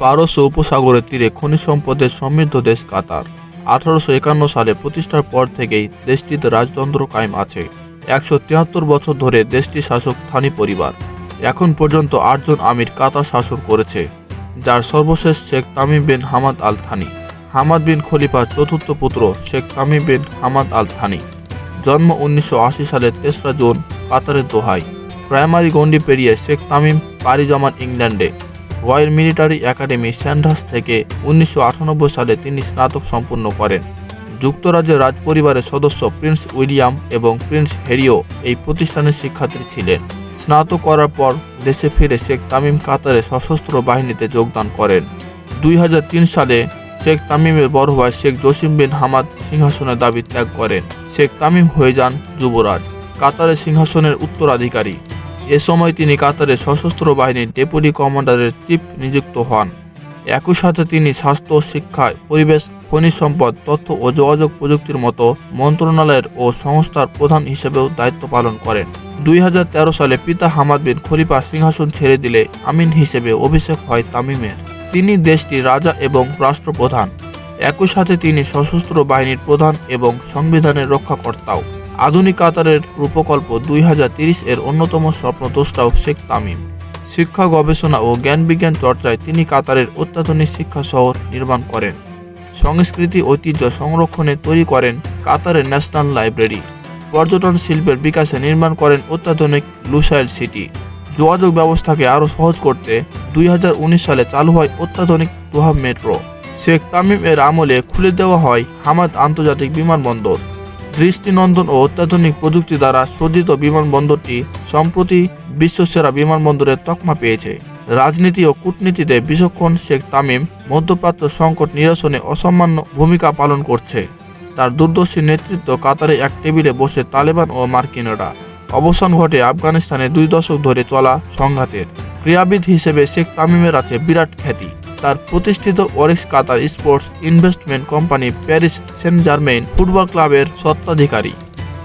পারস্য উপসাগরের তীরে খনিজ সম্পদের সমৃদ্ধ দেশ কাতার। 1851 সালে প্রতিষ্ঠার পর থেকেই দেশটিতে রাজতন্ত্র কায়েম আছে। 173 বছর ধরে দেশটি শাসক থানি পরিবার। এখন পর্যন্ত 8 জন আমির কাতার শাসন করেছে, যার সর্বশেষ sheikh Tamim bin Hamad Al Thani. Hamad bin খলিফার চতুর্থ পুত্র sheikh Tamim bin Hamad Al Thani. জন্ম 1980 সালের 3রা জুন কাতারের দোহায়। প্রাইমারি গণ্ডি পেরিয়ে শেখ তামিম পাড়ি জমান ইংল্যান্ডে। রয়্যাল মিলিটারি একাডেমি স্যান্ডহার্স্ট থেকে 1998 সালে তিনি স্নাতক সম্পন্ন করেন। যুক্তরাজ্যের রাজপরিবারের সদস্য প্রিন্স উইলিয়াম এবং প্রিন্স হ্যারিও এই প্রতিষ্ঠানের শিক্ষার্থী ছিলেন। স্নাতক করার পর দেশে ফিরে শেখ তামিম কাতারের সশস্ত্র বাহিনীতে যোগদান করেন। 2003 সালে শেখ তামিমের বড় ভাই শেখ জসিম বিন হামাদ সিংহাসনের দাবি ত্যাগ করেন। শেখ তামিম হয়ে যান যুবরাজ, কাতারের সিংহাসনের উত্তরাধিকারী। এ সময় তিনি কাতারের সশস্ত্র বাহিনীর ডেপুটি কমান্ডারের চিফ নিযুক্ত হন। একই সাথে তিনি স্বাস্থ্য, শিক্ষা, পরিবেশ, খনিজ সম্পদ, তথ্য ও যোগাযোগ প্রযুক্তির মতো মন্ত্রণালয়ের ও সংস্থার প্রধান হিসেবেও দায়িত্ব পালন করেন। 2013 সালে পিতা হামাদ বিন খলিফা সিংহাসন ছেড়ে দিলে আমিন হিসেবে অভিষেক হয় তামিমের। তিনি দেশটির রাজা এবং রাষ্ট্রপ্রধান। একই সাথে তিনি সশস্ত্র বাহিনীর প্রধান এবং সংবিধানের রক্ষাকর্তাও। আধুনিক কাতারের রূপকল্প 2030 এর অন্যতম স্বপ্নদ্রষ্টাও শেখ তামিম। শিক্ষা, গবেষণা ও জ্ঞান বিজ্ঞান চর্চায় তিনি কাতারের অত্যাধুনিক শিক্ষা শহর নির্মাণ করেন। সংস্কৃতি ঐতিহ্য সংরক্ষণে তৈরি করেন কাতারের ন্যাশনাল লাইব্রেরি। পর্যটন শিল্পের বিকাশে নির্মাণ করেন অত্যাধুনিক লুসাইল সিটি। যোগাযোগ ব্যবস্থাকে আরও সহজ করতে 2019 সালে চালু হয় অত্যাধুনিক দোহা মেট্রো। শেখ তামিম এর আমলে খুলে দেওয়া হয় হামাদ আন্তর্জাতিক বিমানবন্দর। দৃষ্টিনন্দন ও অত্যাধুনিক প্রযুক্তি দ্বারা সজ্জিত বিমানবন্দরটি সম্প্রতি বিশ্বসেরা বিমানবন্দরের তকমা পেয়েছে। রাজনীতি ও কূটনীতিতে বিচক্ষণ শেখ তামিম মধ্যপ্রাচ্য সংকট নিরসনে অসামান্য ভূমিকা পালন করছে। তার দূরদর্শী নেতৃত্ব কাতারে এক টেবিলে বসে তালেবান ও মার্কিনরা। অবসান ঘটে আফগানিস্তানে 2 দশক ধরে চলা সংঘাতের। ক্রীড়াবিদ হিসেবে শেখ তামিমের আছে বিরাট খ্যাতি। তার প্রতিষ্ঠিত Oryx Qatar sports investment company Paris Saint Germain football ক্লাবের স্বত্বাধিকারী।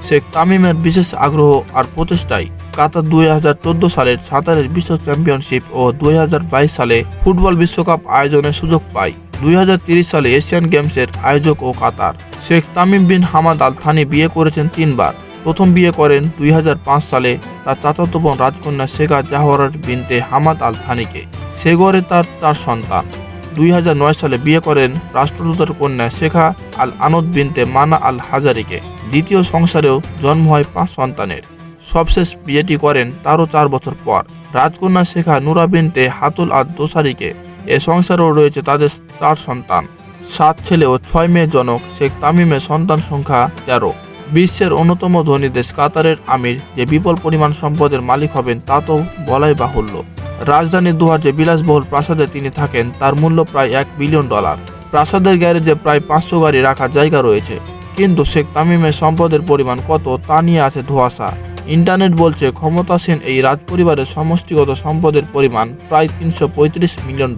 শেখ তামিমের বিশেষ আগ্রহ আর প্রচেষ্টায় কাতার 2014 সালের সাঁতারের বিশ্ব চ্যাম্পিয়নশিপ ও 2022 সালে ফুটবল বিশ্বকাপ আয়োজনের সুযোগ পায়। 2030 সালে এশিয়ান গেমসের আয়োজক ও Qatar. Sheikh Tamim bin Hamad Al Thani বিয়ে করেছেন 3 বার। প্রথম বিয়ে করেন 2005 সালে তার চাচাতো বোন রাজকন্যা শেখা জাহরার বিনতে হামাদ আল থানিকে। সে ঘরে তার 4 সন্তান। 2009 সালে বিয়ে করেন রাষ্ট্রদূতের কন্যা শেখা আল আনদ বিনতে মানা আল হাজারিকে। দ্বিতীয় সংসারেও জন্ম হয় 5 সন্তানের। সবশেষ বিয়েটি করেন তারও 4 বছর পর রাজকন্যা শেখা নুরা বিনতে হাতুল আদ দোসারিকে। এ সংসারেও রয়েছে তাদের 4 সন্তান, 7 ছেলে ও 6 মেয়ে জনক শেখ তামিমের সন্তান সংখ্যা 13। বিশ্বের অন্যতম ধনী দেশ কাতারের আমির যে বিপুল পরিমাণ সম্পদের মালিক হবেন তা তো বলাই বাহুল্য। রাজধানী দোহার যে বিলাসবহুল প্রাসাদে তিনি থাকেন তার মূল্য প্রায় $1 বিলিয়ন। প্রাসাদের গ্যারেজে প্রায় 500 গাড়ি রাখার জায়গা রয়েছে। কিন্তু শেখ তামিমের সম্পদের পরিমাণ কত তা নিয়ে আছে ধোঁয়াশা। ইন্টারনেট বলছে ক্ষমতাসীন এই রাজপরিবারের সমষ্টিগত সম্পদের পরিমাণ প্রায় $335 মিলিয়ন।